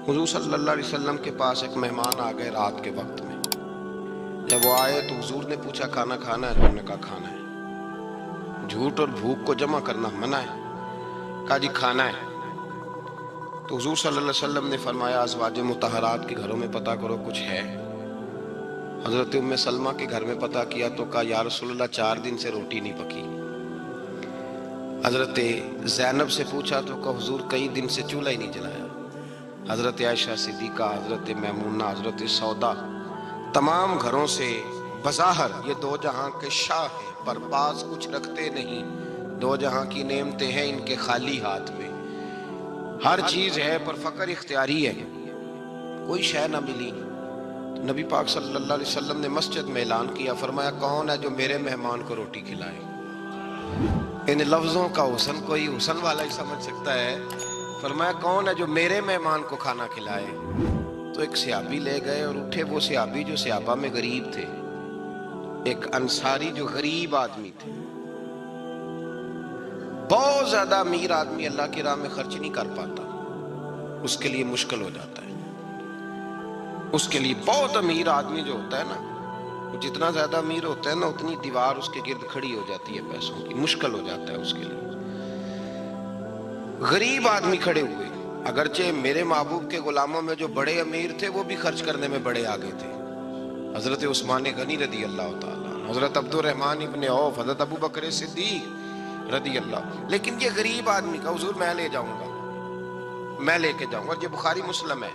حضور صلی اللہ علیہ وسلم کے پاس ایک مہمان آ گئے رات کے وقت میں. جب وہ آئے تو حضور نے پوچھا کھانا کھانا ہے؟ انہوں نے کہا کھانا ہے. جھوٹ اور بھوک کو جمع کرنا منع ہے. کہا جی کھانا ہے. تو حضور صلی اللہ علیہ وسلم نے فرمایا ازواج مطہرات کے گھروں میں پتہ کرو کچھ ہے. حضرت ام سلمہ کے گھر میں پتہ کیا تو کہا یا رسول اللہ 4 دن سے روٹی نہیں پکی. حضرت زینب سے پوچھا تو کہا حضور کئی دن سے چولہا ہی نہیں جلایا. حضرت عائشہ صدیقہ، حضرت میمونہ، حضرت سودا، تمام گھروں سے بظاہر یہ دو جہاں کے شاہ ہیں پر پاس کچھ رکھتے نہیں. دو جہاں کی نعمتیں ہیں ان کے خالی ہاتھ میں. ہر چیز ہے پر فقر اختیاری ہے. کوئی شے نہ ملی. نبی پاک صلی اللہ علیہ وسلم نے مسجد میں اعلان کیا، فرمایا کون ہے جو میرے مہمان کو روٹی کھلائے. ان لفظوں کا حسن کوئی حسن والا ہی سمجھ سکتا ہے. فرمایا کون ہے جو میرے مہمان کو کھانا کھلائے. تو ایک صحابی لے گئے اور اٹھے وہ صحابی جو صحابہ میں غریب تھے. ایک انصاری جو غریب آدمی تھے. بہت زیادہ امیر آدمی اللہ کی راہ میں خرچ نہیں کر پاتا، اس کے لیے مشکل ہو جاتا ہے. اس کے لیے بہت امیر آدمی جو ہوتا ہے نا، جتنا زیادہ امیر ہوتا ہے نا اتنی دیوار اس کے گرد کھڑی ہو جاتی ہے پیسوں کی، مشکل ہو جاتا ہے اس کے لیے. غریب آدمی کھڑے ہوئے. اگرچہ میرے محبوب کے غلاموں میں جو بڑے امیر تھے وہ بھی خرچ کرنے میں بڑے آگے تھے. حضرت عثمان غنی رضی اللہ تعالیٰ، حضرت عبد الرحمن ابن عوف، حضرت ابو بکر صدیق رضی اللہ. لیکن یہ غریب آدمی کا حضور میں لے جاؤں گا، میں لے کے جاؤں گا. یہ بخاری مسلم ہے.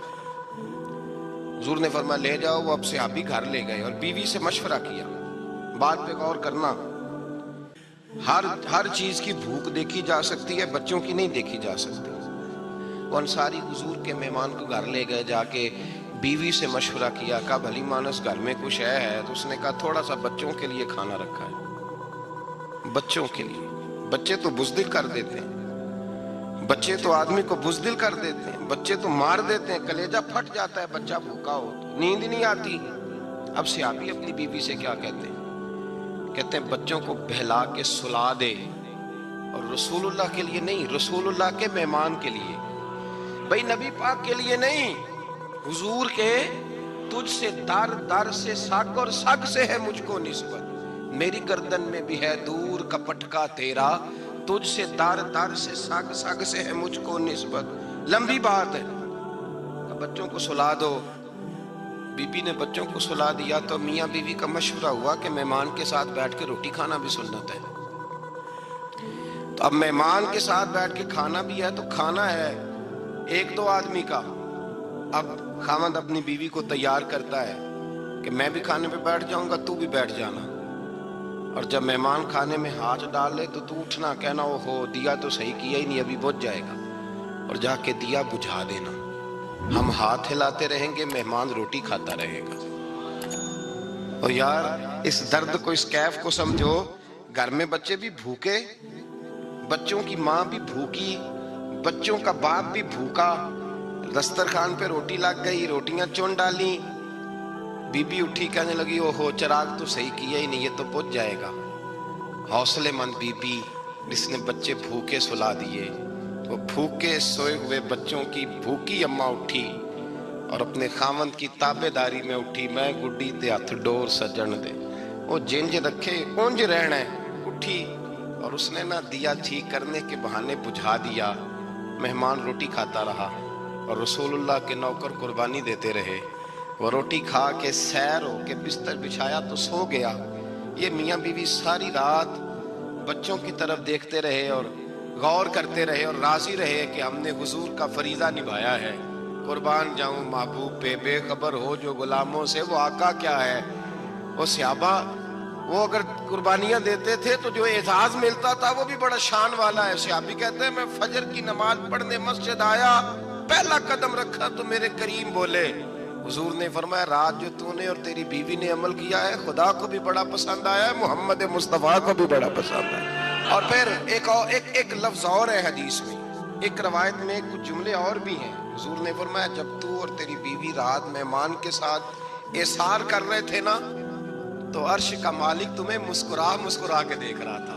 حضور نے فرمایا لے جاؤ. وہ اب صحابی گھر لے گئے اور بیوی سے مشورہ کیا. بات پہ غور کرنا، ہر چیز کی بھوک دیکھی جا سکتی ہے، بچوں کی نہیں دیکھی جا سکتی. وہ انصاری حضور کے مہمان کو گھر لے گئے، جا کے بیوی سے مشورہ کیا. کہا بھلی مانس گھر میں کچھ ہے؟ تو اس نے کہا تھوڑا سا بچوں کے لیے کھانا رکھا ہے. بچوں کے لیے. بچے تو بزدل کر دیتے ہیں، بچے تو آدمی کو بزدل کر دیتے ہیں، بچے تو مار دیتے ہیں، کلیجہ پھٹ جاتا ہے بچہ بھوکا ہو تو، نیند نہیں آتی. اب صحابی اپنی بیوی سے کیا کہتے ہیں؟ کہتے ہیں بچوں کو بہلا کے سلا دے. اور رسول اللہ کے لیے نہیں، رسول اللہ کے مہمان کے لیے. بھئی نبی پاک کے لیے نہیں، حضور کے تجھ سے در در سے سگ اور سگ سے ہے مجھ کو نسبت. میری گردن میں بھی ہے دور کا پٹکا تیرا، تجھ سے در در سے سگ سگ سے ہے مجھ کو نسبت. لمبی بات ہے. بچوں کو سلا دو. بی بی نے بچوں کو سلا دیا تو میاں بیوی کا مشورہ ہوا کہ مہمان کے ساتھ بیٹھ کے روٹی کھانا بھی سنت ہے. تو اب مہمان کے ساتھ بیٹھ کے کھانا بھی ہے تو کھانا ہے ایک دو آدمی کا. اب خاوند اپنی بیوی کو تیار کرتا ہے کہ میں بھی کھانے پہ بیٹھ جاؤں گا، تو بھی بیٹھ جانا. اور جب مہمان کھانے میں ہاتھ ڈال لے تو اٹھنا، کہنا او ہو دیا تو صحیح کیا ہی نہیں، ابھی بجھ جائے گا. اور جا کے دیا بجھا دینا. ہم ہاتھ ہلاتے رہیں گے، مہمان روٹی کھاتا رہے گا. اور یار اس درد کو، اس کیف کو سمجھو. گھر میں بچے بھی بھوکے، بچوں کی ماں بھی بھوکی، بچوں کا باپ بھی بھوکا. دسترخوان پہ روٹی لگ گئی، روٹیاں چن ڈالی. بی بی اٹھی کہنے لگی او ہو چراغ تو صحیح کیا ہی نہیں، یہ تو بجھ جائے گا. حوصلے مند بی بی جس نے بچے بھوکے سلا دیے. وہ بھوکے سوئے ہوئے بچوں کی بھوکی اماں اٹھی اور اپنے خاوند کی تابع داری میں اٹھی. میں گڈی تے ہتھ ڈور سجن دے، وہ جنج رکھے اونج رہنا ہے. اٹھی اور اس نے نہ دیا ٹھیک کرنے کے بہانے بجھا دیا. مہمان روٹی کھاتا رہا اور رسول اللہ کے نوکر قربانی دیتے رہے. وہ روٹی کھا کے سیر ہو کے بستر بچھایا تو سو گیا. یہ میاں بیوی ساری رات بچوں کی طرف دیکھتے رہے اور غور کرتے رہے اور راضی رہے کہ ہم نے حضور کا فریضہ نبھایا ہے. قربان جاؤں محبوب پہ، بے خبر ہو جو غلاموں سے وہ آقا کیا ہے. وہ صحابہ وہ اگر قربانیاں دیتے تھے تو جو اعزاز ملتا تھا وہ بھی بڑا شان والا ہے. صحابی کہتے ہیں میں فجر کی نماز پڑھنے مسجد آیا، پہلا قدم رکھا تو میرے کریم بولے. حضور نے فرمایا رات جو تو نے اور تیری بیوی نے عمل کیا ہے خدا کو بھی بڑا پسند آیا ہے، محمد مصطفیٰ کو بھی بڑا پسند آیا. اور پھر ایک لفظ اور ہے حدیث میں، ایک روایت میں کچھ جملے اور بھی ہیں. حضور نے فرمایا جب تو اور تیری بیوی رات مہمان کے ساتھ احسار کر رہے تھے نا تو عرش کا مالک تمہیں مسکرا مسکرا کے دیکھ رہا تھا.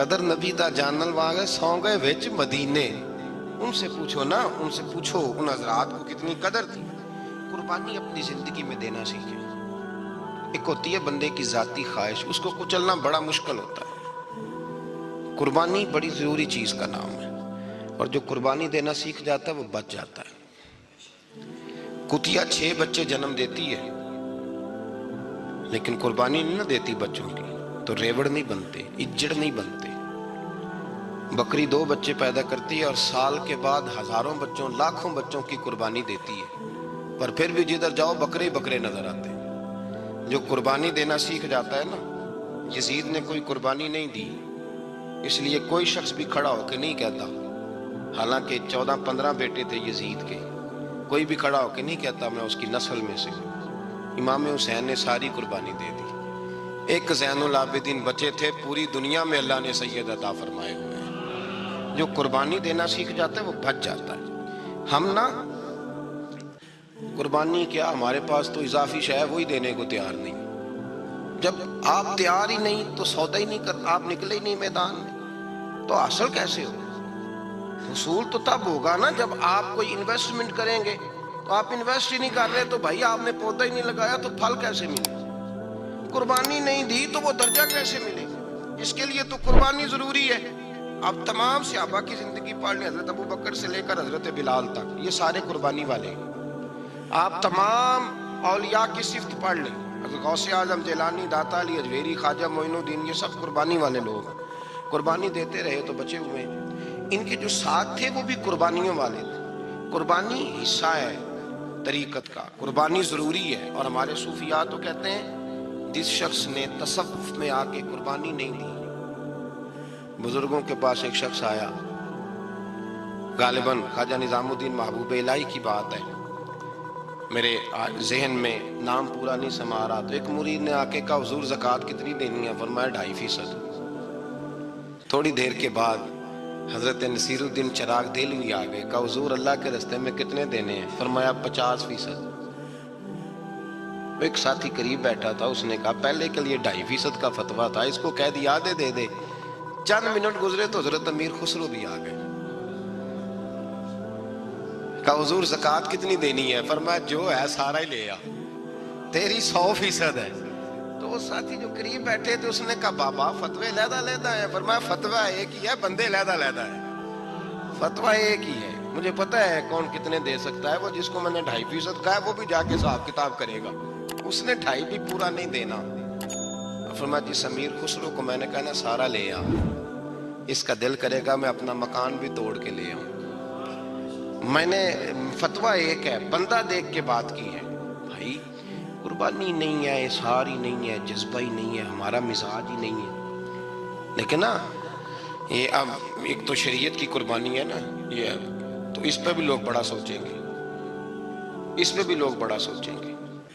قدر نبی دا جانل واگے سو گئے وچ مدینے. ان سے پوچھو نا، ان سے پوچھو ان حضرات کو کتنی قدر تھی. قربانی اپنی زندگی میں دینا سیکھے. ایک ہوتی ہے بندے کی ذاتی خواہش، اس کو کچلنا بڑا مشکل ہوتا ہے. قربانی بڑی ضروری چیز کا نام ہے، اور جو قربانی دینا سیکھ جاتا ہے وہ بچ جاتا ہے. کتیا 6 بچے جنم دیتی ہے لیکن قربانی نہیں نہ دیتی بچوں کی، تو ریوڑ نہیں بنتے، اجڑ نہیں بنتے. بکری 2 بچے پیدا کرتی ہے اور سال کے بعد ہزاروں بچوں، لاکھوں بچوں کی قربانی دیتی ہے، پر پھر بھی جدھر جاؤ بکرے ہی بکرے نظر آتے ہیں. جو قربانی دینا سیکھ جاتا ہے نا، یزید نے کوئی قربانی نہیں دی، اس لیے کوئی شخص بھی کھڑا ہو کے نہیں کہتا، حالانکہ 14-15 بیٹے تھے یزید کے، کوئی بھی کھڑا ہو کے نہیں کہتا میں اس کی نسل میں سے. امام حسین نے ساری قربانی دے دی. ایک زین العابدین بچے تھے، پوری دنیا میں اللہ نے سید عطا فرمائے ہوئے ہیں. جو قربانی دینا سیکھ جاتا ہے وہ بچ جاتا ہے. ہم نا قربانی کیا، ہمارے پاس تو اضافی شے ہے وہی دینے کو تیار نہیں. جب آپ تیار ہی نہیں تو سودا ہی نہیں کرتا، آپ نکلے ہی نہیں میدان میں، تو حاصل کیسے ہو؟ حصول تو تب ہوگا نا جب آپ کوئی انویسٹمنٹ کریں گے. تو آپ انویسٹ ہی نہیں کر رہے تو بھائی آپ نے پودا ہی نہیں لگایا تو پھل کیسے ملے؟ قربانی نہیں دی تو وہ درجہ کیسے ملے؟ اس کے لیے تو قربانی ضروری ہے. آپ تمام صحابہ کی زندگی پڑھ لیں، حضرت ابو بکر سے لے کر حضرت بلال تک، یہ سارے قربانی والے. آپ تمام اولیاء کی صفت پڑھ لیں، حضرت غوث اعظم، جیلانی، داتا علی اجویری، خواجہ معین الدین، یہ سب قربانی والے لوگ ہیں. قربانی دیتے رہے تو بچے ہوئے. ان کے جو ساتھ تھے وہ بھی قربانیوں والے تھے. قربانی حصہ ہے طریقت کا، قربانی ضروری ہے. اور ہمارے صوفیاء تو کہتے ہیں جس شخص نے تصوف میں آ کے قربانی نہیں دی. بزرگوں کے پاس ایک شخص آیا، غالباً خواجہ نظام الدین محبوب الہی کی بات ہے، میرے ذہن میں نام پورا نہیں سما رہا. تو ایک مرید نے آ کے کہا حضور زکوٰۃ کتنی دینی ہے؟ فرمایا 2.5%. تھوڑی دیر کے بعد حضرت نصیر الدین چراغ دہلوی آ گئے، کہا حضور اللہ کے راستے میں کتنے دینے ہیں؟ فرمایا 50%. ایک ساتھی قریب بیٹھا تھا، اس نے کہا پہلے کے لیے 2.5% کا فتویٰ تھا، اس کو کہہ دیا آدھے دے دے. چند منٹ گزرے تو حضرت امیر خسرو بھی آ گئے. کہا حضور زکوٰۃ کتنی دینی ہے؟ فرمایا جو ہے سارا ہی لے آ، تیری 100% ہے. تو وہ ساتھی جو قریب بیٹھے تھے اس نے کہا بابا فتوے علیحدہ علیحدہ ہے. فرمایا فتویٰ ایک ہی ہے، بندے علیحدہ علیحدہ ہے. فتویٰ ایک ہی ہے، مجھے پتا ہے کون کتنے دے سکتا ہے. وہ جس کو میں نے 2.5% کہا ہے وہ بھی جا کے حساب کتاب کرے گا، اس نے 2.5 بھی پورا نہیں دینا. فرمایا جس امیر خسرو کو میں نے کہا نا سارا لے آ، اس کا دل کرے گا میں اپنا مکان بھی توڑ کے لے آؤں. میں نے فتویٰ ایک ہے، بندہ دیکھ کے بات کی ہے. بھائی قربانی نہیں ہے، اظہار ہی نہیں ہے، جذبہ ہی نہیں ہے، ہمارا مزاج ہی نہیں ہے. لیکن نا یہ اب ایک تو شریعت کی قربانی ہے نا یہ، تو اس پہ بھی لوگ بڑا سوچیں گے، اس پہ بھی لوگ بڑا سوچیں گے.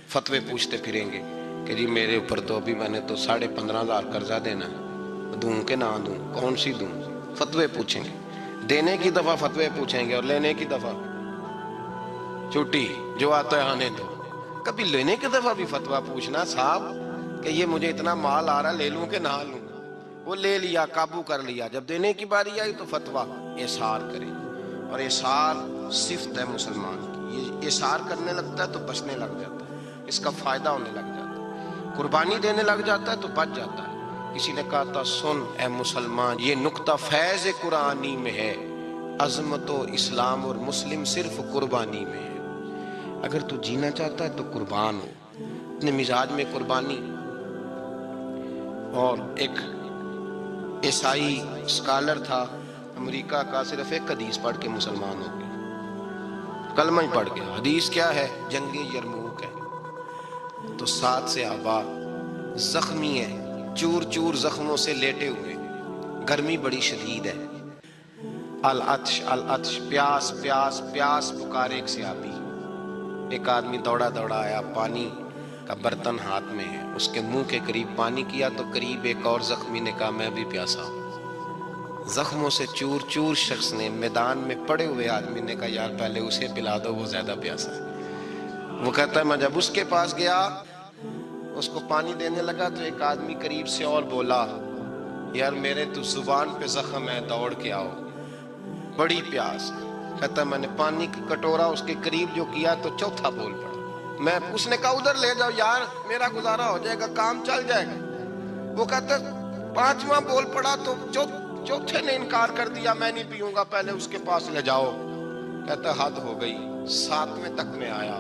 فتوے پوچھتے پھریں گے کہ جی میرے اوپر تو ابھی میں نے تو 15,500 قرضہ دینا ہے، دوں کہ نہ دوں، کون سی دوں؟ فتوے پوچھیں گے. دینے کی دفعہ فتوے پوچھیں گے اور لینے کی دفعہ چھٹی، جو آتا ہے آنے دو. کبھی لینے کی دفعہ بھی فتویٰ پوچھنا صاحب کہ یہ مجھے اتنا مال آ رہا لے لوں کہ نہ لوں. وہ لے لیا، قابو کر لیا. جب دینے کی باری آئی تو فتویٰ احصار کرے. اور احصار صفت ہے مسلمان کی، یہ احصار کرنے لگتا ہے تو بچنے لگ جاتا ہے، اس کا فائدہ ہونے لگ جاتا ہے. قربانی دینے لگ جاتا ہے تو بچ جاتا ہے. کسی نے کہا تھا سن اے مسلمان، یہ نقطہ فیض قرآنی میں ہے، عظمت و اسلام اور مسلم صرف قربانی میں ہے. اگر تو جینا چاہتا ہے تو قربان ہو. اپنے مزاج میں قربانی. اور ایک عیسائی اسکالر تھا امریکہ کا، صرف ایک حدیث پڑھ کے مسلمان ہو گیا، کلمہ ہی پڑھ گیا. حدیث کیا ہے؟ جنگ یرموک ہے. تو 7 صحابہ زخمی ہیں، چور چور زخموں سے لیٹے ہوئے، گرمی بڑی شدید ہے. العطش العطش، پیاس پیاس پیاس پکارے ایک صحابی. ایک آدمی دوڑا دوڑا آیا، پانی کا برتن ہاتھ میں ہے، اس کے منہ کے قریب پانی کیا تو قریب ایک اور زخمی نے کہا میں بھی پیاسا ہوں. زخموں سے چور چور شخص نے، میدان میں پڑے ہوئے آدمی نے کہا یار پہلے اسے پلا دو، وہ زیادہ پیاسا ہے. وہ کہتا ہے میں جب اس کے پاس گیا، اس کو پانی دینے لگا تو ایک آدمی قریب سے اور بولا یار میرے تو زبان پہ زخم ہے، دوڑ کے آؤ، بڑی پیاس۔ کہتا میں نے پانی کا کٹورا اس کے قریب جو کیا تو چوتھا بول پڑا۔ میں اس نے کہا ادھر لے جاؤ یار، میرا گزارا ہو جائے گا، کام چل جائے گا۔ وہ کہتا پانچواں بول پڑا تو چوتھے نے انکار کر دیا، میں نہیں پیوں گا، پہلے اس کے پاس لے جاؤ۔ کہتا حد ہو گئی۔ ساتویں تک میں آیا،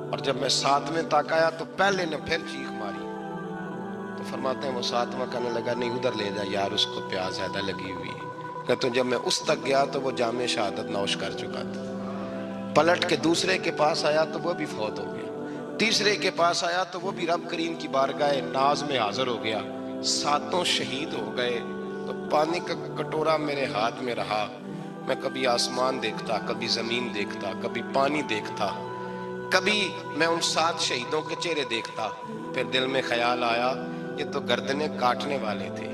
اور جب میں ساتویں تک آیا تو پہلے نے پھر چیخ ماری۔ تو فرماتے ہیں وہ ساتواں کہنے لگا نہیں ادھر لے جا یار، اس کو پیاس زیادہ لگی ہوئی ہے۔ کہتے ہیں جب میں اس تک گیا تو وہ جام شہادت نوش کر چکا تھا۔ پلٹ کے دوسرے کے پاس آیا تو وہ بھی فوت ہو گیا۔ تیسرے کے پاس آیا تو وہ بھی رب کریم کی بارگاہ ناز میں حاضر ہو گیا۔ ساتوں شہید ہو گئے۔ تو پانی کا کٹورا میرے ہاتھ میں رہا۔ میں کبھی آسمان دیکھتا، کبھی زمین دیکھتا، کبھی پانی دیکھتا، کبھی میں ان 7 شہیدوں کے چہرے دیکھتا۔ پھر دل میں خیال آیا یہ تو گردنیں کاٹنے والے تھے،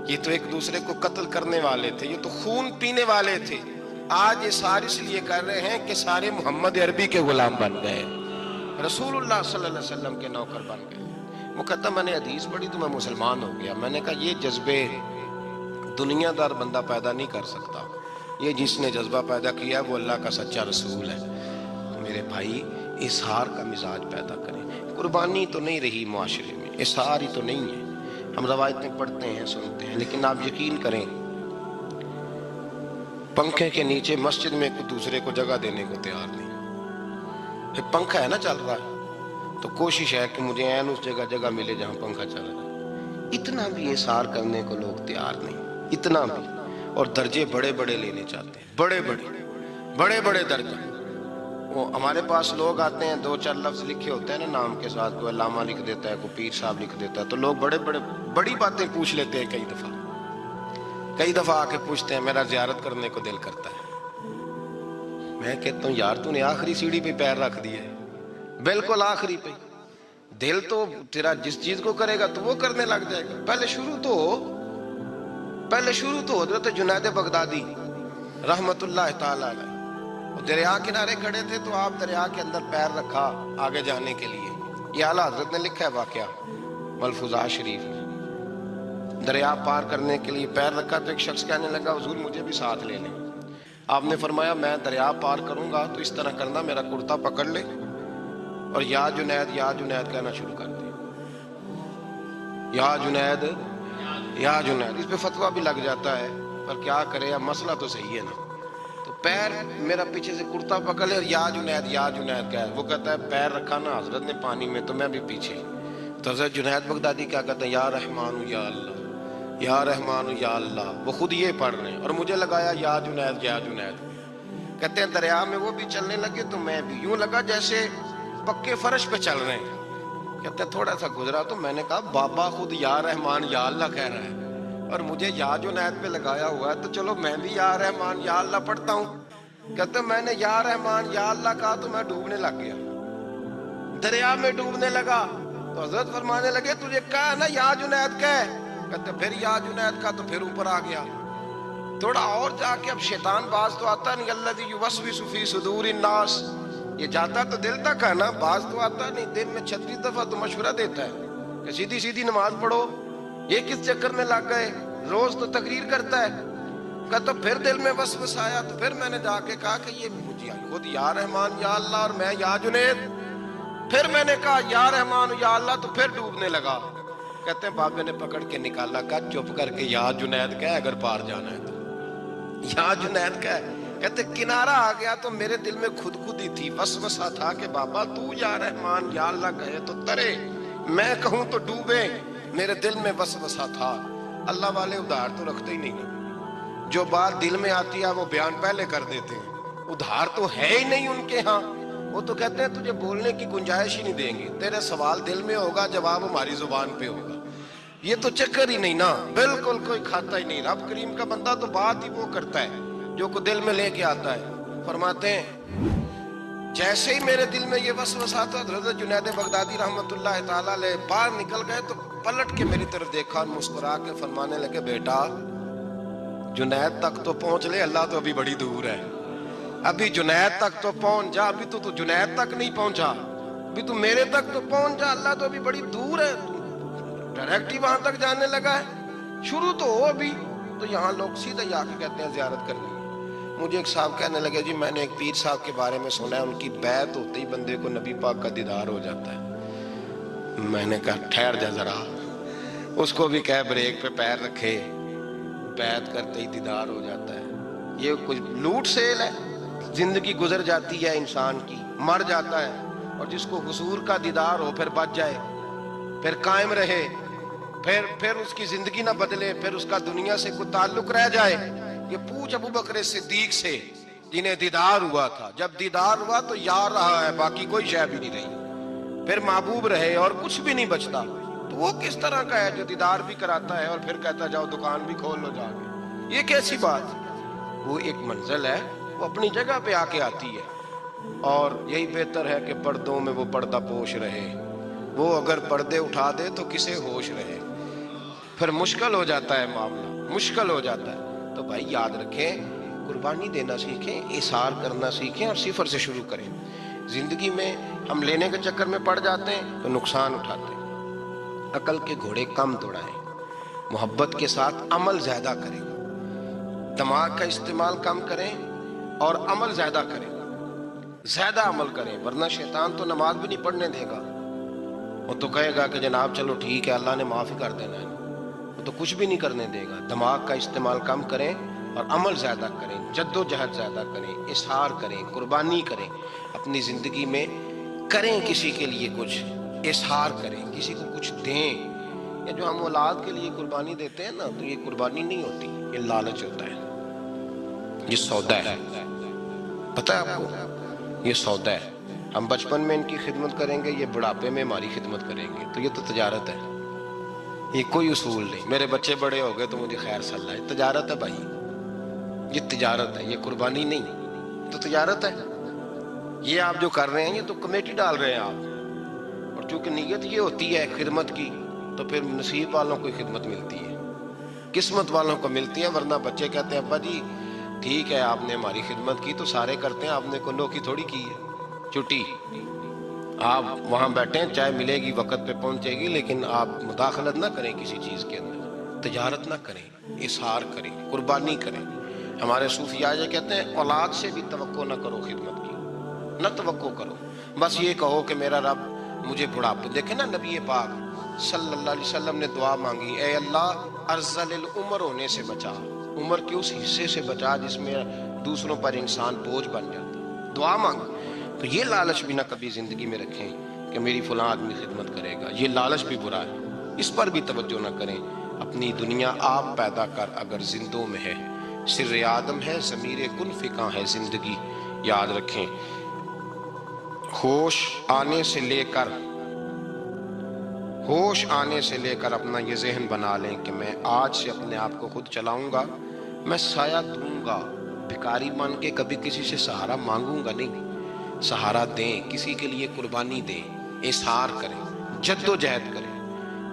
یہ تو ایک دوسرے کو قتل کرنے والے تھے، یہ تو خون پینے والے تھے۔ آج یہ سارے اس لیے کر رہے ہیں کہ سارے محمد عربی کے غلام بن گئے، رسول اللہ صلی اللہ علیہ وسلم کے نوکر بن گئے۔ وہ کہتا میں نے حدیث پڑھی تو میں مسلمان ہو گیا۔ میں نے کہا یہ جذبے دنیا دار بندہ پیدا نہیں کر سکتا، یہ جس نے جذبہ پیدا کیا ہے وہ اللہ کا سچا رسول ہے۔ تو میرے بھائی اظہار کا مزاج پیدا کریں۔ قربانی تو نہیں رہی معاشرے میں، اظہار ہی تو نہیں ہے۔ ہم روایتیں پڑھتے ہیں، سنتے ہیں، لیکن آپ یقین کریں پنکھے کے نیچے مسجد میں ایک دوسرے کو جگہ دینے کو تیار نہیں۔ ایک پنکھا ہے نا چل رہا ہے تو کوشش ہے کہ مجھے عین اس جگہ ملے جہاں پنکھا چل رہا ہے۔ اتنا بھی اظہار کرنے کو لوگ تیار نہیں، اتنا بھی۔ اور درجے بڑے بڑے لینے چاہتے ہیں، بڑے بڑے درجے۔ وہ ہمارے پاس لوگ آتے ہیں، 2-4 لفظ لکھے ہوتے ہیں نا نام کے ساتھ، کوئی علامہ لکھ دیتا ہے، کوئی پیر صاحب لکھ دیتا ہے، تو لوگ بڑی باتیں پوچھ لیتے ہیں۔ کئی دفعہ آ کے پوچھتے ہیں میرا زیارت کرنے کو دل کرتا ہے۔ میں کہتا ہوں یار تو نے آخری سیڑھی پہ پیر رکھ دیا ہے، بالکل آخری پہ۔ دل تو تیرا جس چیز کو کرے گا تو وہ کرنے لگ جائے گا۔ پہلے شروع تو حضرت جنید بغدادی رحمت اللہ تعالی علیہ، وہ دریا کنارے کھڑے تھے تو آپ دریا کے اندر پیر رکھا آگے جانے کے لیے۔ یہ اعلیٰ حضرت نے لکھا ہے واقعہ ملفوظات شریف میں۔ دریا پار کرنے کے لیے پیر رکھا تو ایک شخص کہنے لگا حضور مجھے بھی ساتھ لے لیں۔ آپ نے فرمایا میں دریا پار کروں گا تو اس طرح کرنا، میرا کرتا پکڑ لے اور یا جنید یا جنید کہنا شروع کر دے۔ یا جنید یا جنید، اس پہ فتویٰ بھی لگ جاتا ہے، پر کیا کرے، اب مسئلہ تو صحیح ہے نا۔ تو پیر میرا پیچھے سے کرتا پکڑ لے اور یا جنید کہہ، وہ کہتا ہے پیر رکھا نا حضرت نے پانی میں تو میں بھی پیچھے۔ تو حضرت جنید بغدادی کیا کہتا ہے یا رحمان یا اللہ، یا رحمان یا اللہ، وہ خود یہ پڑھ رہے ہیں اور مجھے لگایا یا جنید یا جنید۔ کہتے ہیں دریا میں وہ بھی چلنے لگے تو میں بھی، یوں لگا جیسے پکے فرش پہ چل رہے ہیں۔ کہتے ہیں تھوڑا سا گزرا تو میں نے کہا بابا خود یا رحمان یا اللہ کہہ رہا ہے اور مجھے یا جنید پہ لگایا ہوا ہے، تو چلو میں بھی یا رحمان یا اللہ پڑھتا ہوں۔ کہتے ہیں میں نے یا رحمان یا اللہ کہا تو میں ڈوبنے لگ گیا، دریا میں ڈوبنے لگا۔ تو حضرت فرمانے لگے تجھے کہا نا یا جنید کہہ، کہتے پھر یا جنید کا تو پھر اوپر آ گیا۔ تھوڑا اور جا کے اب شیطان باز تو آتا نہیں، الذی یوسوس فی صدور الناس، یہ جاتا تو دل تک ہے نا، باز تو آتا نہیں۔ دن میں 36 دفعہ تو مشورہ دیتا ہے کہ سیدھی نماز پڑھو، یہ کس چکر میں لگ گئے، روز تو تقریر کرتا ہے۔ کہتا پھر دل میں وسوسہ آیا تو پھر میں نے جا کے کہا کہ یہ مجھے خود یا رحمان یا اللہ اور میں یا جنید۔ پھر میں نے کہا یا رحمان یا اللہ تو پھر ڈوبنے لگا۔ کہتے ہیں بابے نے پکڑ کے نکالا، کہا چپ کر کے یا جنید کہہ اگر پار جانا ہے تو یا جنید کہہ۔ کہتے کنارہ آ گیا تو میرے دل میں خود ہی تھی، وسوسہ تھا کہ بابا تو یا رحمان یا اللہ کہے تو ترے، میں کہوں تو ڈوبے۔ میرے دل میں وسوسہ تھا۔ اللہ والے ادھار تو رکھتے ہی نہیں نا، جو بات دل میں آتی ہے وہ بیان پہلے کر دیتے ہیں، ادھار تو ہے ہی نہیں ان کے ہاں۔ وہ تو کہتے ہیں تجھے بولنے کی گنجائش ہی نہیں دیں گے، تیرے سوال دل میں ہوگا جواب ہماری زبان پہ ہوگا۔ یہ تو چکر ہی نہیں نا، بالکل کوئی کھاتا ہی نہیں۔ رب کریم کا بندہ تو بات ہی وہ کرتا ہے جو کو دل میں لے کے آتا ہے۔ فرماتے ہیں جیسے ہی میرے دل میں یہ وسوسہ تھا، حضرت جنید بغدادی رحمت اللہ تعالی علیہ باہر نکل گئے تو پلٹ کے میری طرف دیکھا اور مسکرا کے فرمانے لگے بیٹا جنید تک تو پہنچ لے، اللہ تو ابھی بڑی دور ہے، ابھی جنید تک تو پہنچ جا، ابھی تو جنید تک نہیں پہنچا، ابھی تو میرے تک تو پہنچ جا، اللہ تو ابھی بڑی دور ہے، ڈائریکٹ ہی وہاں تک جانے لگا ہے۔ شروع تو ہو ابھی، تو یہاں لوگ سیدھا جا کے کہتے ہیں زیارت کرنی ہے۔ مجھے ایک صاحب کہنے لگے جی میں نے ایک پیر صاحب کے بارے میں سنا ہے ان کی بیعت ہوتے ہی بندے کو نبی پاک کا دیدار ہو جاتا ہے۔ میں نے کہا ٹھہر جا ذرا، اس کو بھی کہہ بریک پہ پیر رکھے، بیعت کرتے ہی دیدار ہو جاتا ہے۔ یہ کچھ لوٹ سیل ہے، زندگی گزر جاتی ہے انسان کی، مر جاتا ہے، اور جس کو حضور کا دیدار ہو پھر بچ جائے، پھر قائم رہے، پھر اس کی زندگی نہ بدلے، پھر اس کا دنیا سے کوئی تعلق رہ جائے۔ یہ پوچھ ابو بکر صدیق سے جنہیں دیدار ہوا تھا، جب دیدار ہوا تو یار رہا ہے، باقی کوئی شے بھی نہیں رہی، پھر محبوب رہے اور کچھ بھی نہیں بچتا۔ تو وہ کس طرح کا ہے جو دیدار بھی کراتا ہے اور پھر کہتا جاؤ دکان بھی کھول لو جا کے؟ یہ کیسی بات؟ وہ ایک منزل ہے، وہ اپنی جگہ پہ آ کے آتی ہے، اور یہی بہتر ہے کہ پردوں میں وہ پردہ پوش رہے۔ وہ اگر پردے اٹھا دے تو کسے ہوش رہے، پھر مشکل ہو جاتا ہے معاملہ، مشکل ہو جاتا ہے۔ تو بھائی یاد رکھیں، قربانی دینا سیکھیں، اثار کرنا سیکھیں، اور صفر سے شروع کریں۔ زندگی میں ہم لینے کے چکر میں پڑ جاتے ہیں تو نقصان اٹھاتے ہیں۔ عقل کے گھوڑے کم دوڑائیں، محبت کے ساتھ عمل زیادہ کریں، دماغ کا استعمال کم کریں اور عمل زیادہ کریں، زیادہ عمل کریں، ورنہ شیطان تو نماز بھی نہیں پڑھنے دے گا۔ وہ تو کہے گا کہ جناب چلو ٹھیک ہے اللہ نے معاف ہی کر دینا ہے، وہ تو کچھ بھی نہیں کرنے دے گا۔ دماغ کا استعمال کم کریں اور عمل زیادہ کریں، جد و جہد زیادہ کریں، اظہار کریں، قربانی کریں، اپنی زندگی میں کریں، کسی کے لیے کچھ اظہار کریں، کسی کو کچھ دیں۔ یہ جو ہم اولاد کے لیے قربانی دیتے ہیں نا، تو یہ قربانی نہیں ہوتی، یہ لالچ ہوتا ہے، یہ سودا ہے۔ پتہ ہے آپ کو، یہ سودا ہے۔ ہم بچپن میں ان کی خدمت کریں گے، یہ بڑھاپے میں ہماری خدمت کریں گے، تو یہ تو تجارت ہے، یہ کوئی اصول نہیں۔ میرے بچے بڑے ہو گئے تو مجھے خیر صلی اللہ، یہ تجارت ہے بھائی، یہ تجارت ہے، یہ قربانی نہیں، یہ تو تجارت ہے۔ یہ آپ جو کر رہے ہیں یہ تو کمیٹی ڈال رہے ہیں آپ، اور چونکہ نیت یہ ہوتی ہے خدمت کی، تو پھر نصیب والوں کو خدمت ملتی ہے، قسمت والوں کو ملتی ہے، ورنہ بچے کہتے ہیں ابا جی ٹھیک ہے آپ نے ہماری خدمت کی تو سارے کرتے ہیں، آپ نے کنو کی تھوڑی کی ہے چھٹی۔ آپ وہاں بیٹھیں، چائے ملے گی وقت پہ پہنچے گی، لیکن آپ مداخلت نہ کریں کسی چیز کے اندر، تجارت نہ کریں، اظہار کریں، قربانی کریں۔ ہمارے صوفیاء یہ کہتے ہیں اولاد سے بھی توقع نہ کرو خدمت کی، نہ توقع کرو، بس یہ کہو کہ میرا رب مجھے بڑھاپے۔ دیکھیں نا نبی پاک صلی اللہ علیہ وسلم نے دعا مانگی، اے اللہ ارذل العمر ہونے سے بچا، عمر کے اس حصے سے بچا جس میں دوسروں پر انسان بوجھ بن جاتا، دعا مانگی۔ تو یہ لالچ بھی نہ کبھی زندگی میں رکھیں کہ میری فلاں آدمی خدمت کرے گا، یہ لالچ بھی برا ہے، اس پر بھی توجہ نہ کریں۔ اپنی دنیا آپ پیدا کر اگر زندوں میں ہے، سر آدم ہے ضمیر کن فکاں ہے زندگی، یاد رکھیں۔ ہوش آنے سے لے کر اپنا یہ ذہن بنا لیں کہ میں آج سے اپنے آپ کو خود چلاؤں گا، میں سایہ دوں گا، بھکاری بن کے کبھی کسی سے سہارا مانگوں گا نہیں، سہارا دیں، کسی کے لیے قربانی دیں، اظہار کریں، جد و جہد کریں۔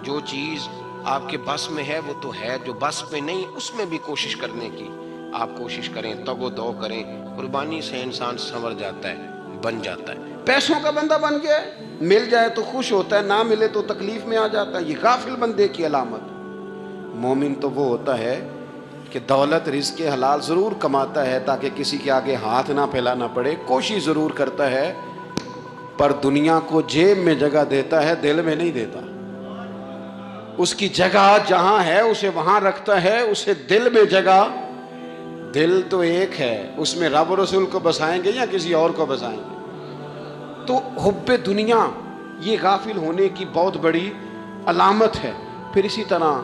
جو چیز آپ کے بس میں ہے وہ تو ہے، جو بس میں نہیں اس میں بھی کوشش کرنے کی آپ کوشش کریں، تگ و دو کریں۔ قربانی سے انسان سنور جاتا ہے، بن جاتا ہے، پیسوں کا بندہ بن گیا ہے، مل جائے تو خوش ہوتا ہے، نہ ملے تو تکلیف میں آ جاتا ہے۔ یہ غافل بندے کی علامت۔ مومن تو وہ ہوتا ہے کہ دولت رزق حلال ضرور کماتا ہے تاکہ کسی کے آگے ہاتھ نہ پھیلانا پڑے، کوشش ضرور کرتا ہے، پر دنیا کو جیب میں جگہ دیتا ہے، دل میں نہیں دیتا۔ اس کی جگہ جہاں ہے اسے وہاں رکھتا ہے، اسے دل میں جگہ، دل تو ایک ہے، اس میں رب و رسول کو بسائیں گے یا کسی اور کو بسائیں گے؟ تو حب دنیا یہ غافل ہونے کی بہت بڑی علامت ہے۔ پھر اسی طرح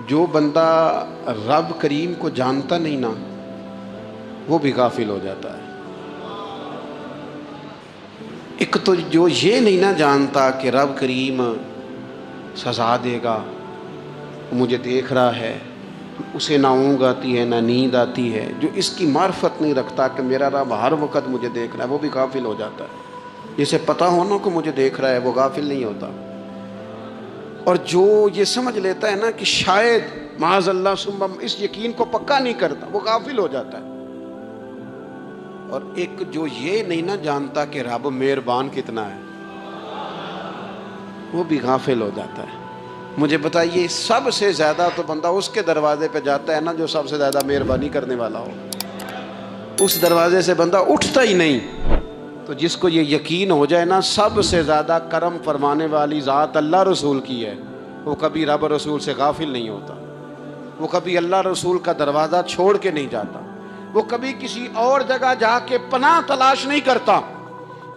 جو بندہ رب کریم کو جانتا نہیں نا، وہ بھی غافل ہو جاتا ہے۔ ایک تو جو یہ نہیں نہ جانتا کہ رب کریم سزا دے گا، مجھے دیکھ رہا ہے، اسے نہ اونگ آتی ہے نہ نیند آتی ہے، جو اس کی معرفت نہیں رکھتا کہ میرا رب ہر وقت مجھے دیکھ رہا ہے، وہ بھی غافل ہو جاتا ہے۔ جسے پتہ ہونا کہ مجھے دیکھ رہا ہے وہ غافل نہیں ہوتا۔ اور جو یہ سمجھ لیتا ہے نا کہ شاید معاذ اللہ ثم، اس یقین کو پکا نہیں کرتا، وہ غافل ہو جاتا ہے۔ اور ایک جو یہ نہیں نہ جانتا کہ رب مہربان کتنا ہے، وہ بھی غافل ہو جاتا ہے۔ مجھے بتائیے سب سے زیادہ تو بندہ اس کے دروازے پہ جاتا ہے نا جو سب سے زیادہ مہربانی کرنے والا ہو، اس دروازے سے بندہ اٹھتا ہی نہیں۔ تو جس کو یہ یقین ہو جائے نا سب سے زیادہ کرم فرمانے والی ذات اللہ رسول کی ہے، وہ کبھی رب رسول سے غافل نہیں ہوتا، وہ کبھی اللہ رسول کا دروازہ چھوڑ کے نہیں جاتا، وہ کبھی کسی اور جگہ جا کے پناہ تلاش نہیں کرتا۔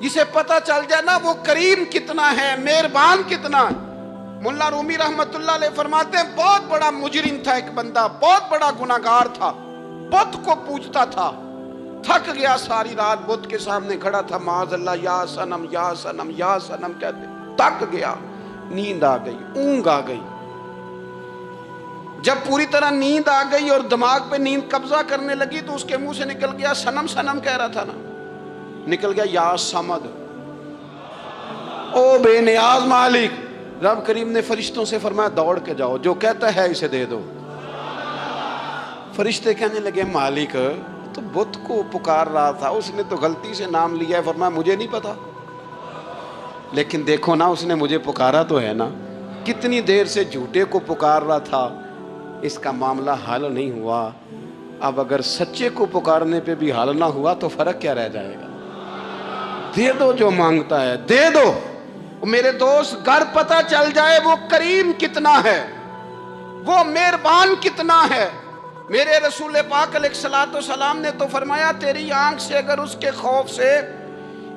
جسے پتہ چل جائے نا وہ کریم کتنا ہے، مہربان کتنا ہے۔ ملا رومی رحمت اللہ علیہ فرماتے ہیں بہت بڑا مجرم تھا ایک بندہ، بہت بڑا گناہگار تھا، بت کو پوجتا تھا، تھک گیا، ساری رات بت کے سامنے کھڑا تھا، معاذ اللہ یا صنم یا صنم یا صنم کہتے، تھک گیا، نیند آ گئی، اونگ آ گئی۔ جب پوری طرح نیند آ گئی اور دماغ پہ نیند قبضہ کرنے لگی تو اس کے منہ سے نکل گیا، صنم صنم کہہ رہا تھا نا، نکل گیا یا صمد، او بے نیاز مالک۔ رب کریم نے فرشتوں سے فرمایا دوڑ کے جاؤ، جو کہتا ہے اسے دے دو۔ فرشتے کہنے لگے مالک تو بت کو پکار رہا تھا، اس نے تو غلطی سے نام لیا ہے۔ فرمایا مجھے نہیں پتا، لیکن دیکھو نا اس نے مجھے پکارا تو ہے نا، کتنی دیر سے جھوٹے کو پکار رہا تھا، اس کا معاملہ حل نہیں ہوا، اب اگر سچے کو پکارنے پہ بھی حل نہ ہوا تو فرق کیا رہ جائے گا؟ دے دو جو مانگتا ہے، دے دو۔ میرے دوست گر پتہ چل جائے وہ کریم کتنا ہے، وہ مہربان کتنا ہے۔ میرے رسول پاک علیہ الصلوۃ والسلام نے تو فرمایا تیری آنکھ سے اگر اس کے خوف سے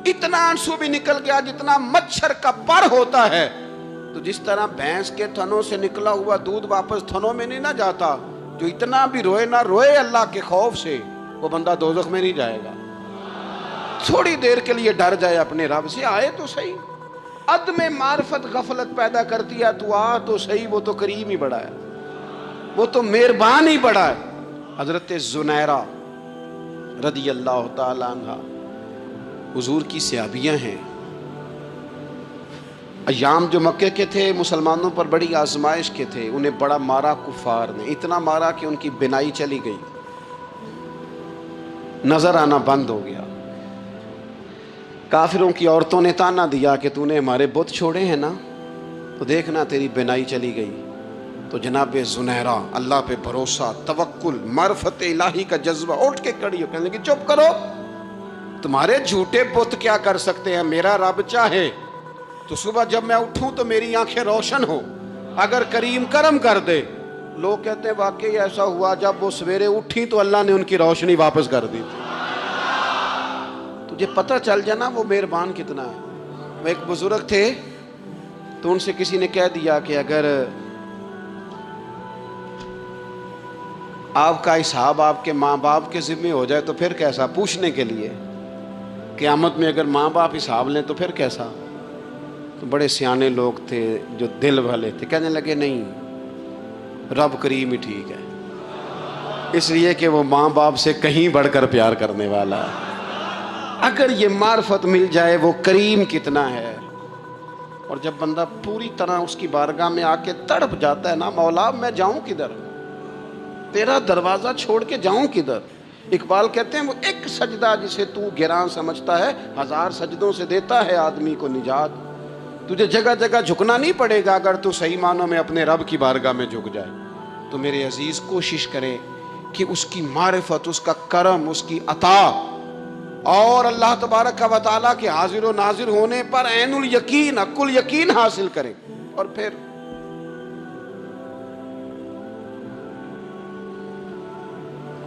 اتنا آنسو بھی نکل گیا جتنا مچھر کا پر ہوتا ہے، تو جس طرح بھینس کے تھنوں سے نکلا ہوا دودھ واپس تھنوں میں نہیں نہ جاتا، جو اتنا بھی روئے نہ روئے اللہ کے خوف سے، وہ بندہ دوزخ میں نہیں جائے گا۔ تھوڑی دیر کے لیے ڈر جائے اپنے رب سے، آئے تو صحیح۔ عدم معرفت غفلت پیدا کرتی ہے، تو آ تو صحیح، وہ تو کریم ہی بڑا ہے، وہ تو مہربان ہی بڑا ہے۔ حضرت زنیرہ رضی اللہ تعالی عنہ حضور کی صحابیاں ہیں۔ ایام جو مکے کے تھے مسلمانوں پر بڑی آزمائش کے تھے، انہیں بڑا مارا کفار نے، اتنا مارا کہ ان کی بینائی چلی گئی، نظر آنا بند ہو گیا۔ کافروں کی عورتوں نے تانا دیا کہ تو نے ہمارے بت چھوڑے ہیں نا، تو دیکھنا تیری بینائی چلی گئی۔ تو جناب زنیرہ اللہ پہ بھروسہ، توکل، معرفت الہی کا جذبہ، اٹھ کے کھڑی ہو کہنے لگی چپ کرو، تمہارے جھوٹے بت کیا کر سکتے ہیں، میرا رب چاہے تو صبح جب میں اٹھوں تو میری آنکھیں روشن ہو، اگر کریم کرم کر دے۔ لوگ کہتے ہیں واقعی ایسا ہوا، جب وہ سویرے اٹھی تو اللہ نے ان کی روشنی واپس کر دی تھی۔ تجھے پتہ چل جانا وہ مہربان کتنا ہے۔ وہ ایک بزرگ تھے تو ان سے کسی نے کہہ دیا کہ اگر آپ کا حساب آپ کے ماں باپ کے ذمہ ہو جائے تو پھر کیسا، پوچھنے کے لیے قیامت میں اگر ماں باپ حساب لیں تو پھر کیسا۔ تو بڑے سیانے لوگ تھے جو دل والے تھے، کہنے لگے نہیں، رب کریم ہی ٹھیک ہے، اس لیے کہ وہ ماں باپ سے کہیں بڑھ کر پیار کرنے والا ہے۔ اگر یہ معرفت مل جائے وہ کریم کتنا ہے، اور جب بندہ پوری طرح اس کی بارگاہ میں آ کے تڑپ جاتا ہے نا، مولا میں جاؤں کدھر، تیرا دروازہ چھوڑ کے جاؤں کدھر۔ اقبال کہتے ہیں وہ ایک سجدہ جسے تو گراں سمجھتا ہے، 1000 سجدوں سے دیتا ہے آدمی کو نجات۔ تجھے جگہ جگہ جھکنا نہیں پڑے گا اگر تو صحیح معنوں میں اپنے رب کی بارگاہ میں جھک جائے۔ تو میرے عزیز کوشش کریں کہ اس کی معرفت، اس کا کرم، اس کی عطا اور اللہ تبارک و تعالیٰ کے حاضر و ناظر ہونے پر عین الیقین، حق الیقین حاصل کریں۔ اور پھر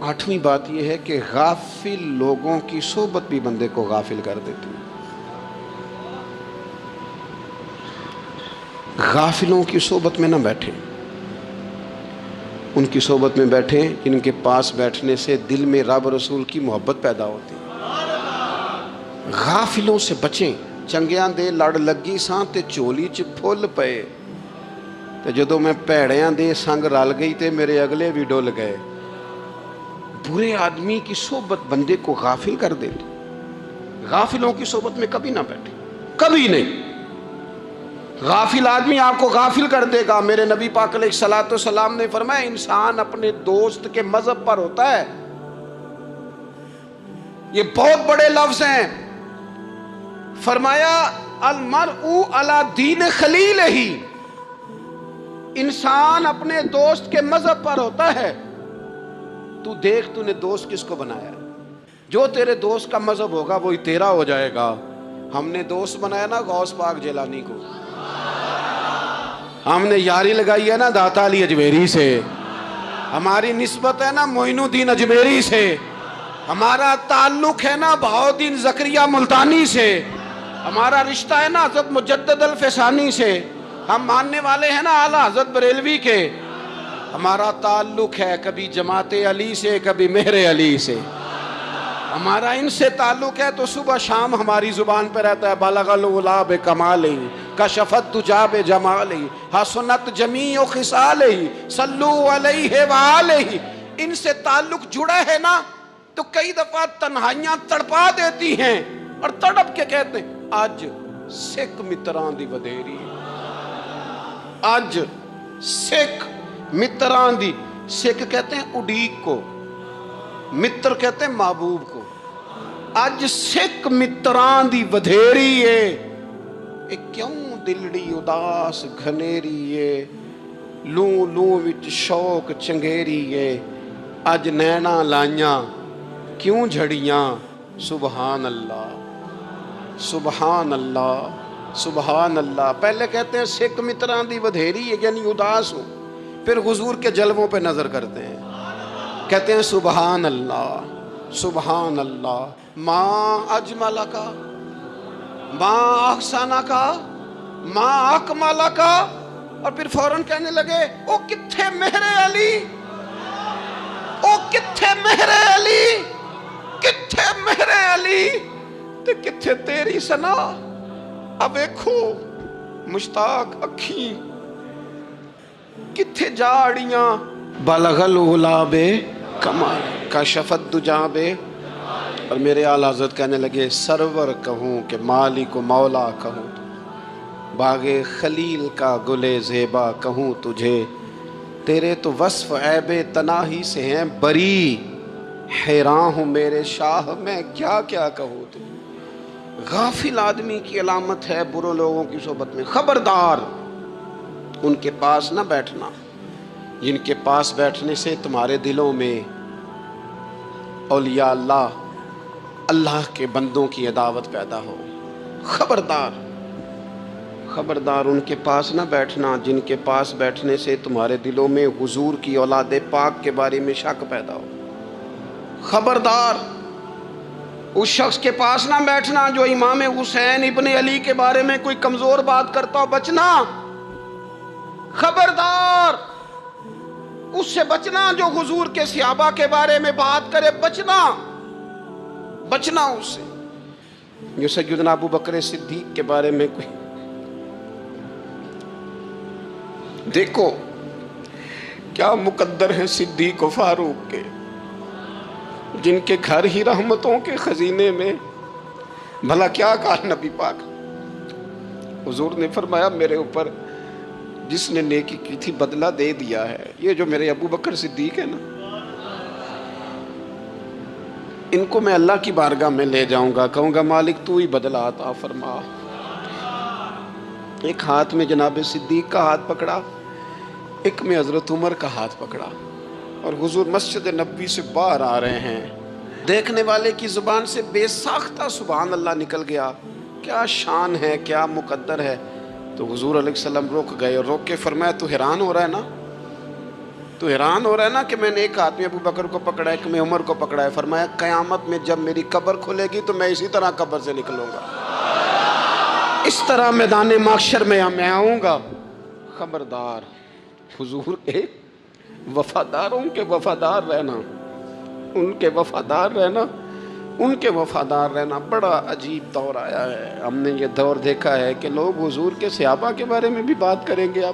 آٹھویں بات یہ ہے کہ غافل لوگوں کی صحبت بھی بندے کو غافل کر دیتی ہے۔ غافلوں کی صحبت میں نہ بیٹھیں، ان کی صحبت میں بیٹھیں جن کے پاس بیٹھنے سے دل میں رب رسول کی محبت پیدا ہوتی ہے۔ غافلوں سے بچیں۔ چنگیاں دے لڑ لگی ساں تے چولی چ پھل پئے، تے جدوں میں پیڑیاں دے سنگ رل گئی تے میرے اگلے بھی ڈول گئے۔ برے آدمی کی صحبت بندے کو غافل کر دیتی۔ غافلوں کی صحبت میں کبھی نہ بیٹھے، کبھی نہیں۔ غافل آدمی آپ کو غافل کر دے گا۔ میرے نبی پاک علیہ الصلوۃ والسلام نے فرمایا انسان اپنے دوست کے مذہب پر ہوتا ہے۔ یہ بہت بڑے لفظ ہیں۔ فرمایا المرء علی دین خلیلہ، انسان اپنے دوست کے مذہب پر ہوتا ہے. تو دیکھ تو نے دوست کس کو بنایا. جو تیرے دوست کا مذہب ہوگا وہی تیرا ہو جائے گا. ہم نے دوست بنایا نا غوث پاک جیلانی کو, ہم نے یاری لگائی ہے نا داتا علی اجمیری سے, ہماری نسبت ہے نا معین الدین اجمیری سے, ہمارا تعلق ہے نا بہاؤالدین زکریا ملتانی سے, ہمارا رشتہ ہے نا حضرت مجدد الفسانی سے, ہم ماننے والے ہیں نا اعلیٰ حضرت بریلوی کے, ہمارا تعلق ہے کبھی جماعت علی سے کبھی مہر علی سے, ہمارا ان سے تعلق ہے. تو صبح شام ہماری زبان پہ رہتا ہے بلغ العلا بکمالہ کشفت دجا بجمالہ حسنت جمیع خصالہ صلو علیہ وآلہ. ان سے تعلق جڑا ہے نا تو کئی دفعہ تنہائیاں تڑپا دیتی ہیں اور تڑپ کے کہتے ہیں اج سکھ متران دی ودیری, اج سکھ متران دی. سکھ کہتے ہیں اڈیق کو, متر کہتے ہیں محبوب کو. اج سکھ متران دی ودھیری ہے, اے کیوں دلڑی اداس گھنیری ہے, لوں لوں وچ شوق چنگیری ہے, اج نینا لائیاں کیوں جھڑیاں. سبحان اللہ سبحان اللہ سبحان اللہ. پہلے کہتے ہیں سکھ متران دی ودھیری ہے یعنی اداس ہوں, پھر حضور کے جلووں پہ نظر کرتے ہیں, کہتے ہیں سبحان اللہ سبحان اللہ. ماں اجمل کا, ماں احسانہ کا, ماں اکمالہ کا, اور پھر فوراً کہنے لگے او کتھے مہر علی, او کتھے مہر علی, کتھے مہر علی تے کتھے تیری سنا. اب دیکھو مشتاق اکھی کتھے جاڑیاں بلغ العلا بے کمال کشفت دجا بے. اور میرے اعلیٰ حضرت کہنے لگے سرور کہوں کہ مالک و مولا کہوں, باغ خلیل کا گلے زیبا کہوں تجھے, تیرے تو وصف عیب تناہی سے ہیں بری, حیران ہوں میرے شاہ میں کیا کیا کہوں تجھے. غافل آدمی کی علامت ہے برے لوگوں کی صحبت میں. خبردار ان کے پاس نہ بیٹھنا جن کے پاس بیٹھنے سے تمہارے دلوں میں اولیاء اللہ اللہ کے بندوں کی عداوت پیدا ہو. خبردار خبردار ان کے پاس نہ بیٹھنا جن کے پاس بیٹھنے سے تمہارے دلوں میں حضور کی اولاد پاک کے بارے میں شک پیدا ہو. خبردار اس شخص کے پاس نہ بیٹھنا جو امام حسین ابن علی کے بارے میں کوئی کمزور بات کرتا ہو, بچنا. خبردار اس سے بچنا جو حضور کے صحابہ کے بارے میں بات کرے, بچنا بچنا اس سے. جو سیدنا ابو بکر صدیق کے بارے میں کوئی دیکھو کیا مقدر ہیں صدیق و فاروق کے, جن کے گھر ہی رحمتوں کے خزینے میں. بھلا کیا کہا نبی پاک, حضور نے فرمایا میرے اوپر جس نے نیکی کی تھی بدلہ دے دیا ہے. یہ جو میرے ابو بکر صدیق ہے نا, ان کو میں اللہ کی بارگاہ میں لے جاؤں گا, کہوں گا مالک تو ہی بدلہ عطا فرما. ایک ہاتھ میں جناب صدیق کا ہاتھ پکڑا, ایک میں حضرت عمر کا ہاتھ پکڑا, اور حضور مسجد نبوی سے باہر آ رہے ہیں. دیکھنے والے کی زبان سے بے ساختہ سبحان اللہ نکل گیا. کیا شان ہے, کیا مقدر ہے. تو حضور علیہ السلام رک گئے اور روک کے فرمایا تو حیران ہو رہا ہے نا, تو حیران ہو رہا ہے نا کہ میں نے ایک ہاتھ میں ابو بکر کو پکڑا ہے, ایک میں عمر کو پکڑا ہے. فرمایا قیامت میں جب میری قبر کھلے گی تو میں اسی طرح قبر سے نکلوں گا, اس طرح میدان محشر میں میں آؤں گا. خبردار حضور کے وفاداروں کے وفادار رہنا, ان کے وفادار رہنا, ان کے وفادار رہنا. بڑا عجیب دور آیا ہے. ہم نے یہ دور دیکھا ہے کہ لوگ حضور کے صحابہ کے بارے میں بھی بات کریں گے.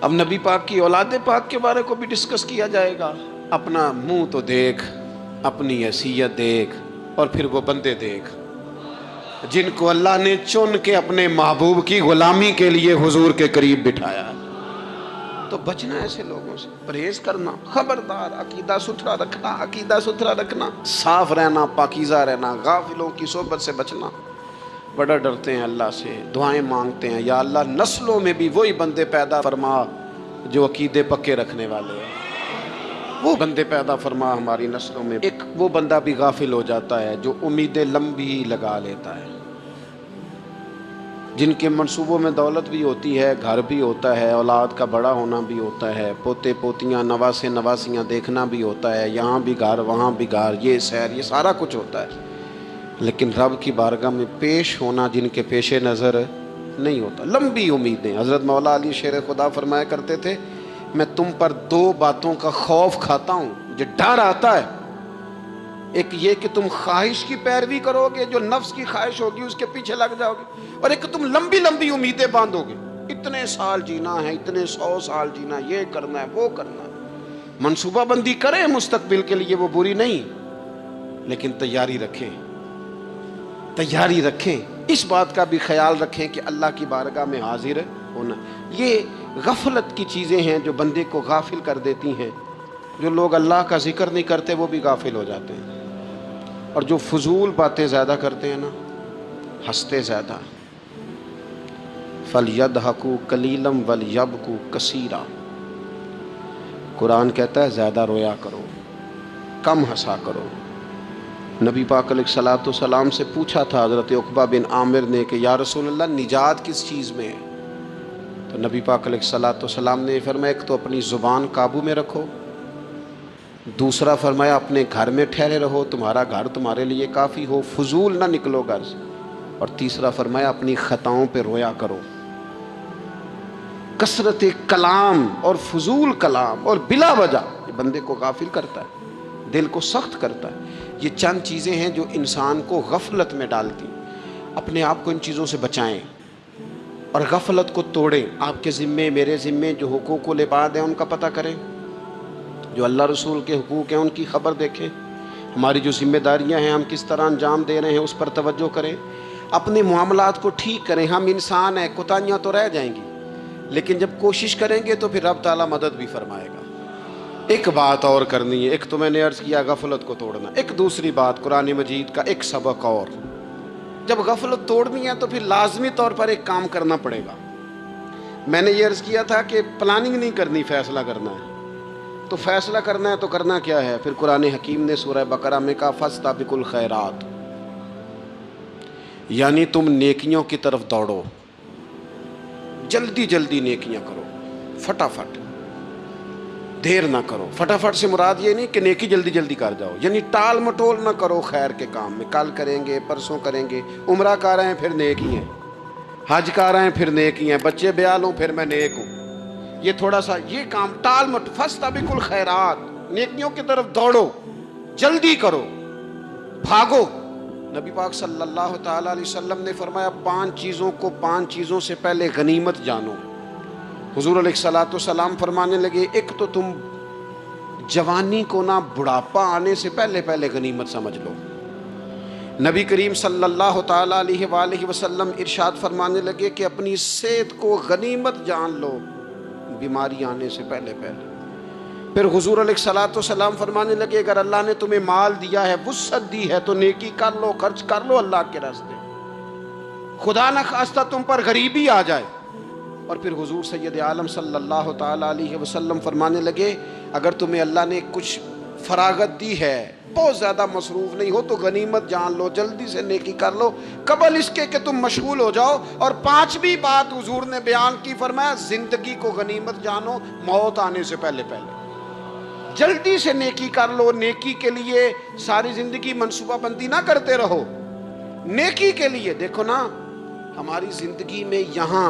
اب نبی پاک کی اولاد پاک کے بارے کو بھی ڈسکس کیا جائے گا. اپنا منہ تو دیکھ, اپنی حیثیت دیکھ, اور پھر وہ بندے دیکھ جن کو اللہ نے چن کے اپنے محبوب کی غلامی کے لیے حضور کے قریب بٹھایا. تو بچنا ایسے لوگوں سے, پرہیز کرنا. خبردار عقیدہ ستھرا رکھنا, عقیدہ ستھرا رکھنا, صاف رہنا, پاکیزہ رہنا, غافلوں کی صحبت سے بچنا. بڑا ڈرتے ہیں اللہ سے, دعائیں مانگتے ہیں یا اللہ نسلوں میں بھی وہی بندے پیدا فرما جو عقیدے پکے رکھنے والے ہیں، وہ بندے پیدا فرما ہماری نسلوں میں۔ ایک وہ بندہ بھی غافل ہو جاتا ہے جو امیدیں لمبی لگا لیتا ہے، جن کے منصوبوں میں دولت بھی ہوتی ہے، گھر بھی ہوتا ہے، اولاد کا بڑا ہونا بھی ہوتا ہے، پوتے پوتیاں نواسے نواسیاں دیکھنا بھی ہوتا ہے، یہاں بھی گھر وہاں بھی گھر، یہ سیر، یہ سارا کچھ ہوتا ہے، لیکن رب کی بارگاہ میں پیش ہونا جن کے پیش نظر نہیں ہوتا۔ لمبی امیدیں۔ حضرت مولا علی شیر خدا فرمایا کرتے تھے، میں تم پر دو باتوں کا خوف کھاتا ہوں، جو ڈر آتا ہے، ایک یہ کہ تم خواہش کی پیروی کرو گے، جو نفس کی خواہش ہوگی اس کے پیچھے لگ جاؤ گے، اور ایک کہ تم لمبی لمبی امیدیں باندھو گے، اتنے سال جینا ہے، اتنے 100 سال جینا، یہ کرنا ہے، وہ کرنا ہے۔ منصوبہ بندی کریں مستقبل کے لیے، وہ بری نہیں، لیکن تیاری رکھیں، تیاری رکھیں، اس بات کا بھی خیال رکھیں کہ اللہ کی بارگاہ میں حاضر ہونا۔ یہ غفلت کی چیزیں ہیں جو بندے کو غافل کر دیتی ہیں۔ جو لوگ اللہ کا ذکر نہیں کرتے وہ بھی غافل ہو جاتے ہیں، اور جو فضول باتیں زیادہ کرتے ہیں نا، ہنستے زیادہ۔ فَلْيَضْحَكُوا قَلِيلًا وَلْيَبْكُوا كَثِيرًا، قرآن کہتا ہے زیادہ رویا کرو، کم ہنسا کرو۔ نبی پاک علیہ الصلوۃ والسلام سے پوچھا تھا حضرت عقبہ بن عامر نے کہ یا رسول اللہ نجات کس چیز میں ہے؟ تو نبی پاک علیہ الصلوۃ والسلام نے فرمایا ایک تو اپنی زبان قابو میں رکھو، دوسرا فرمایا اپنے گھر میں ٹھہرے رہو، تمہارا گھر تمہارے لیے کافی ہو، فضول نہ نکلو گھر سے، اور تیسرا فرمایا اپنی خطاؤں پہ رویا کرو۔ کثرت کلام اور فضول کلام اور بلا وجہ یہ بندے کو غافل کرتا ہے، دل کو سخت کرتا ہے۔ یہ چند چیزیں ہیں جو انسان کو غفلت میں ڈالتی۔ اپنے آپ کو ان چیزوں سے بچائیں اور غفلت کو توڑیں۔ آپ کے ذمے، میرے ذمے جو حقوق و العباد ہیں ان کا پتہ کریں، جو اللہ رسول کے حقوق ہیں ان کی خبر دیکھیں، ہماری جو ذمہ داریاں ہیں ہم کس طرح انجام دے رہے ہیں اس پر توجہ کریں، اپنے معاملات کو ٹھیک کریں۔ ہم انسان ہیں، کوتاہیاں تو رہ جائیں گی، لیکن جب کوشش کریں گے تو پھر رب تعالیٰ مدد بھی فرمائے گا۔ ایک بات اور کرنی ہے، ایک تو میں نے عرض کیا غفلت کو توڑنا، ایک دوسری بات قرآن مجید کا ایک سبق اور، جب غفلت توڑنی ہے تو پھر لازمی طور پر ایک کام کرنا پڑے گا۔ میں نے یہ عرض کیا تھا کہ پلاننگ نہیں کرنی، فیصلہ کرنا ہے۔ تو فیصلہ کرنا ہے تو کرنا کیا ہے؟ پھر قرآن حکیم نے سورہ بقرہ میں کہا فاستبقوا الخیرات، یعنی تم نیکیوں کی طرف دوڑو، جلدی جلدی نیکیاں کرو، فٹافٹ، دیر نہ کرو۔ فٹافٹ سے مراد یہ نہیں کہ نیکی جلدی جلدی کر جاؤ، یعنی ٹال مٹول نہ کرو خیر کے کام میں، کل کریں گے، پرسوں کریں گے، عمرہ کر رہے ہیں پھر نیکی ہیں، حج کر رہے ہیں پھر نیکی ہیں، بچے بیال ہوں پھر میں نیک ہوں، یہ تھوڑا سا یہ کام ٹال مٹ۔ فاستبقوا الخیرات، نیکیوں کی طرف دوڑو، جلدی کرو، بھاگو۔ نبی پاک صلی اللہ تعالی علیہ وسلم نے فرمایا 5 چیزوں کو 5 چیزوں سے پہلے غنیمت جانو۔ حضور علیہ الصلوۃ والسلام فرمانے لگے ایک تو تم جوانی کو نہ بڑھاپا آنے سے پہلے پہلے غنیمت سمجھ لو۔ نبی کریم صلی اللہ تعالی علیہ وآلہ وسلم ارشاد فرمانے لگے کہ اپنی صحت کو غنیمت جان لو، بیماری آنے سے پہلے پہلے۔ پھر حضور علیہ الصلوۃ والسلام فرمانے لگے اگر اللہ نے تمہیں مال دیا ہے، وسعت دی ہے، تو نیکی کر لو، خرچ کر لو اللہ کے راستے، خدا نہ خواستہ تم پر غریبی آ جائے۔ اور پھر حضور سید عالم صلی اللہ تعالی علیہ وسلم فرمانے لگے اگر تمہیں اللہ نے کچھ فراغت دی ہے، بہت زیادہ مصروف نہیں ہو، تو غنیمت جان لو، جلدی سے نیکی کر لو قبل اس کے کہ تم مشغول ہو جاؤ۔ اور 5ویں بات حضور نے بیان کی، فرمایا زندگی کو غنیمت جانو، موت آنے سے پہلے پہلے جلدی سے نیکی کر لو۔ نیکی کے لیے ساری زندگی منصوبہ بندی نہ کرتے رہو، نیکی کے لیے دیکھو نا، ہماری زندگی میں یہاں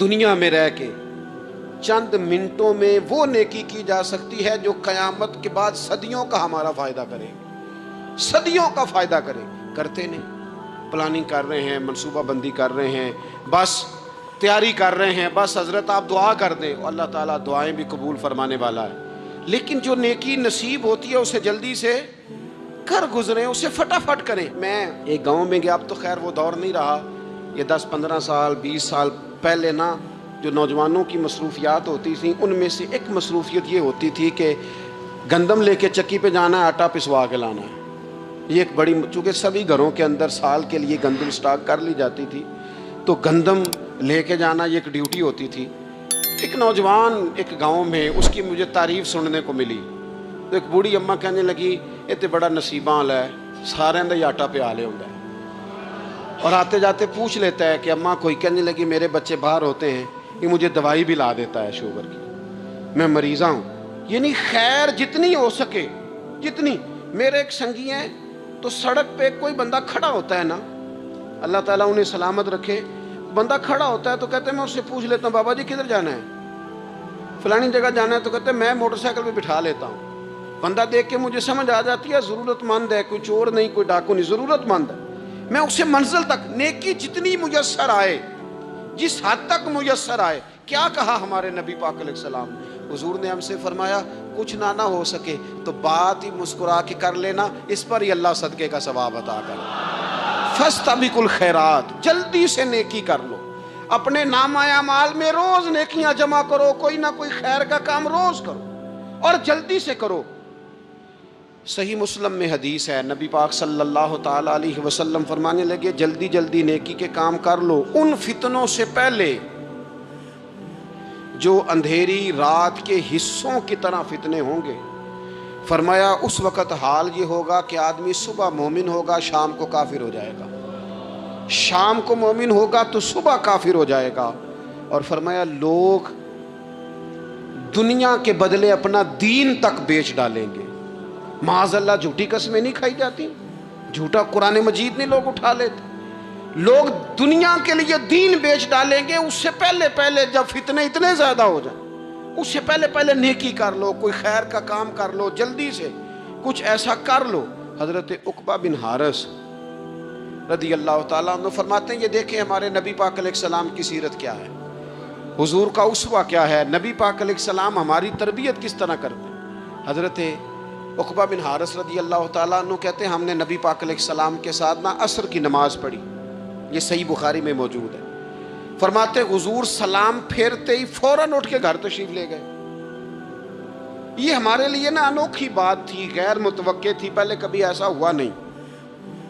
دنیا میں رہ کے چند منٹوں میں وہ نیکی کی جا سکتی ہے جو قیامت کے بعد صدیوں کا ہمارا فائدہ کرے، صدیوں کا فائدہ کرے۔ کرتے نہیں، پلاننگ کر رہے ہیں، منصوبہ بندی کر رہے ہیں، بس تیاری کر رہے ہیں، بس حضرت آپ دعا کر دیں، اللہ تعالیٰ دعائیں بھی قبول فرمانے والا ہے، لیکن جو نیکی نصیب ہوتی ہے اسے جلدی سے کر گزریں، اسے فٹافٹ کریں۔ میں ایک گاؤں میں گیا، اب تو خیر وہ دور نہیں رہا، یہ 10-15 سال 20 سال پہلے نا جو نوجوانوں کی مصروفیات ہوتی تھیں ان میں سے ایک مصروفیت یہ ہوتی تھی کہ گندم لے کے چکی پہ جانا ہے، آٹا پسوا کے لانا ہے۔ یہ ایک بڑی، چونکہ سبھی گھروں کے اندر سال کے لیے گندم سٹاک کر لی جاتی تھی، تو گندم لے کے جانا یہ ایک ڈیوٹی ہوتی تھی۔ ایک نوجوان ایک گاؤں میں، اس کی مجھے تعریف سننے کو ملی. تو ایک بوڑھی اماں کہنے لگی یہ تو بڑا نصیباں والا ہے، سارے دا ہی آٹا پیا لے ہوتا ہے. اور آتے جاتے پوچھ لیتا ہے کہ اماں کوئی. کہنے لگی میرے بچے باہر ہوتے ہیں، یہ مجھے دوائی بھی لا دیتا ہے شوگر کی، میں مریضہ ہوں. یعنی خیر جتنی ہو سکے جتنی. میرے ایک سنگی ہیں تو سڑک پہ کوئی بندہ کھڑا ہوتا ہے نا، اللہ تعالیٰ انہیں سلامت رکھے، بندہ کھڑا ہوتا ہے تو کہتے ہیں میں اس سے پوچھ لیتا ہوں بابا جی کدھر جانا ہے، فلانی جگہ جانا ہے، تو کہتے ہیں میں موٹر سائیکل پہ بٹھا لیتا ہوں. بندہ دیکھ کے مجھے سمجھ آ جاتی ہے ضرورت مند ہے، کوئی چور نہیں، کوئی ڈاکو نہیں، ضرورت مند ہے. میں اسے منزل تک نیکی جتنی میسر آئے، جس حد تک میسر آئے. کیا کہا ہمارے نبی پاک علیہ السلام؟ حضور نے ہم سے فرمایا کچھ نہ ہو سکے تو بات ہی مسکرا کے کر لینا، اس پر ہی اللہ صدقے کا ثواب عطا کرے. فاستبقوا الخیرات، جلدی سے نیکی کر لو. اپنے نامہ اعمال میں روز نیکیاں جمع کرو، کوئی نہ کوئی خیر کا کام روز کرو اور جلدی سے کرو. صحیح مسلم میں حدیث ہے، نبی پاک صلی اللہ تعالی علیہ وسلم فرمانے لگے جلدی جلدی نیکی کے کام کر لو ان فتنوں سے پہلے جو اندھیری رات کے حصوں کی طرح فتنے ہوں گے. فرمایا اس وقت حال یہ ہوگا کہ آدمی صبح مومن ہوگا، شام کو کافر ہو جائے گا، شام کو مومن ہوگا تو صبح کافر ہو جائے گا. اور فرمایا لوگ دنیا کے بدلے اپنا دین تک بیچ ڈالیں گے. معاذ اللہ جھوٹی قسمیں نہیں کھائی جاتی، جھوٹا قرآن مجید نہیں لوگ اٹھا لیتے. لوگ دنیا کے لیے دین بیچ ڈالیں گے. اس سے پہلے جب فتنے اتنے زیادہ ہو جائیں، اس سے پہلے نیکی کر لو، کوئی خیر کا کام کر لو، جلدی سے کچھ ایسا کر لو. حضرت عقبہ بن حارث رضی اللہ تعالیٰ عنہ فرماتے ہیں یہ دیکھیں ہمارے نبی پاک علیہ السلام کی سیرت کیا ہے، حضور کا اسوہ کیا ہے، نبی پاک علیہ السلام ہماری تربیت کس طرح کرتے ہیں. حضرت عقبہ بن حارث رضی اللہ تعالیٰ عنہ کہتے ہیں ہم نے نبی پاک علیہ السلام کے ساتھ عصر کی نماز پڑھی، یہ صحیح بخاری میں موجود ہے. فرماتے حضور سلام پھیرتے ہی فوراً اٹھ کے گھر تشریف لے گئے. یہ ہمارے لیے انوکھی بات تھی، غیر متوقع تھی، پہلے کبھی ایسا ہوا نہیں.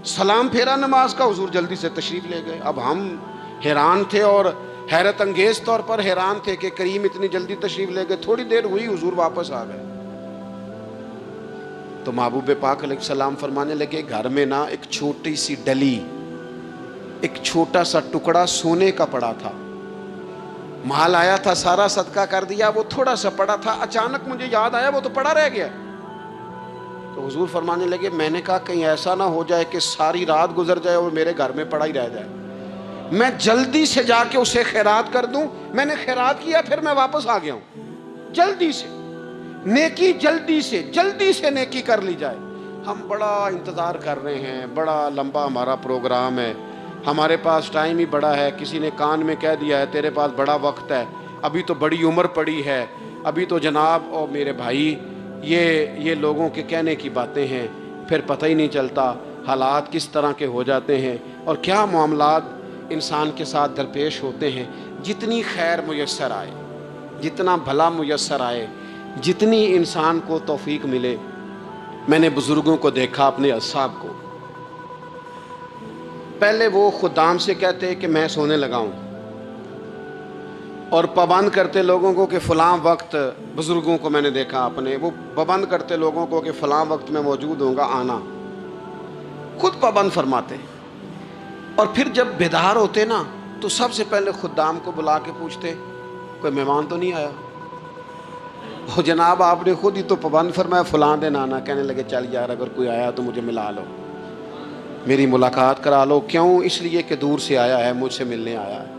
سلام پھیرا نماز کا، حضور جلدی سے تشریف لے گئے. اب ہم حیران تھے اور حیرت انگیز طور پر حیران تھے کہ کریم اتنی جلدی تشریف لے گئے. تھوڑی دیر ہوئی حضور واپس آ گئے. تو محبوب پاک علیہ السلام فرمانے لگے گھر میں ایک چھوٹی سی ڈلی، ایک چھوٹا سا ٹکڑا سونے کا پڑا تھا، مال آیا تھا سارا صدقہ کر دیا، وہ تھوڑا سا پڑا تھا، اچانک مجھے یاد آیا وہ تو پڑا رہ گیا. تو حضور فرمانے لگے میں نے کہا کہیں ایسا نہ ہو جائے کہ ساری رات گزر جائے اور میرے گھر میں پڑا ہی رہ جائے، میں جلدی سے جا کے اسے خیرات کر دوں. میں نے خیرات کیا پھر میں واپس آ گیا ہوں. جلدی سے نیکی، جلدی سے نیکی کر لی جائے. ہم بڑا انتظار کر رہے ہیں، بڑا لمبا ہمارا پروگرام ہے، ہمارے پاس ٹائم ہی بڑا ہے. کسی نے کان میں کہہ دیا ہے تیرے پاس بڑا وقت ہے، ابھی تو بڑی عمر پڑی ہے، ابھی تو جناب. اور میرے بھائی یہ لوگوں کے کہنے کی باتیں ہیں، پھر پتہ ہی نہیں چلتا حالات کس طرح کے ہو جاتے ہیں اور کیا معاملات انسان کے ساتھ درپیش ہوتے ہیں. جتنی خیر میسر آئے، جتنا بھلا میسر آئے، جتنی انسان کو توفیق ملے. میں نے بزرگوں کو دیکھا، اپنے اصحاب کو، پہلے وہ خدام سے کہتے کہ میں سونے لگا ہوں اور پابند کرتے لوگوں کو کہ فلاں وقت، بزرگوں کو میں نے دیکھا اپنے، وہ پابند کرتے لوگوں کو کہ فلاں وقت میں موجود ہوں گا آنا، خود پابند فرماتے. اور پھر جب بیدار ہوتے تو سب سے پہلے خدام کو بلا کے پوچھتے کوئی مہمان تو نہیں آیا. وہ جناب آپ نے خود ہی تو پابند فرمایا فلاں دن آنا. کہنے لگے چل یار اگر کوئی آیا تو مجھے ملا لو، میری ملاقات کرا لو. کیوں؟ اس لیے کہ دور سے آیا ہے، مجھ سے ملنے آیا ہے،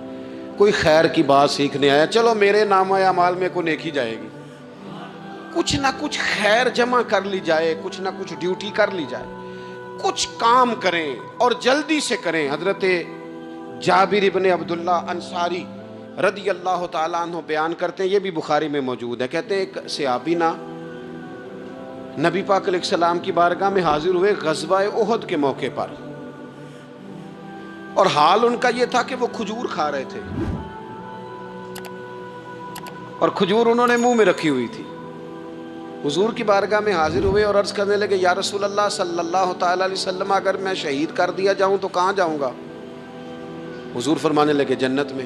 کوئی خیر کی بات سیکھنے آیا. چلو میرے نامہ اعمال میں کوئی نیکی جائے گی. کچھ نہ کچھ خیر جمع کر لی جائے، کچھ نہ کچھ ڈیوٹی کر لی جائے، کچھ کام کریں اور جلدی سے کریں. حضرت جابر ابن عبداللہ انصاری رضی اللہ تعالیٰ عنہ بیان کرتے ہیں، یہ بھی بخاری میں موجود ہے. کہتے ہیں ایک صحابی نبی پاک علیہ السلام کی بارگاہ میں حاضر ہوئے غزوہ احد کے موقع پر، اور حال ان کا یہ تھا کہ وہ کھجور کھا رہے تھے اور کھجور انہوں نے منہ میں رکھی ہوئی تھی. حضور کی بارگاہ میں حاضر ہوئے اور عرض کرنے لگے یا رسول اللہ صلی اللہ تعالی علیہ وسلم اگر میں شہید کر دیا جاؤں تو کہاں جاؤں گا؟ حضور فرمانے لگے جنت میں.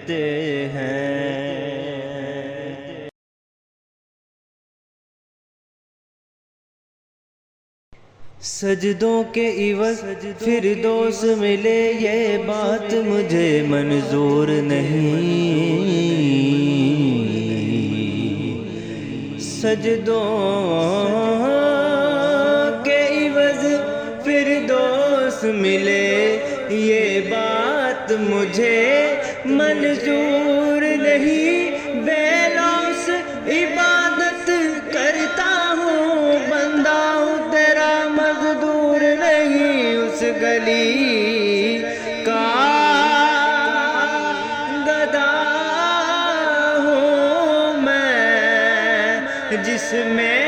پھرتے ہیں. سجدوں کے عوض فردوس ملے یہ بات مجھے منظور نہیں. سجدوں کے عوض فردوس ملے یہ بات مجھے منظور نہیں. بیلوس عبادت کرتا ہوں بندہ ہوں تیرا مزدور نہیں. اس گلی کا گدا ہوں میں جس میں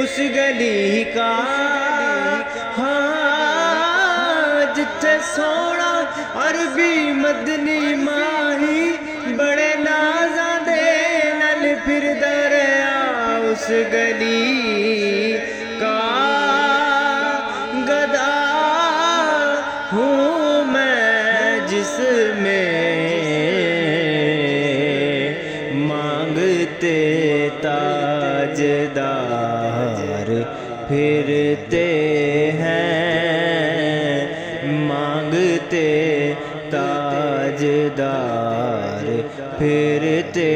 اس گلی کا جتھے سونا عربی مدنی ماہی بڑے نازاں دے نل پھر دریا. اس گلی کا گدا ہوں میں جس میں مانگتے تاجدار پھرتے ہیں. مانگتے تاجدار پھرتے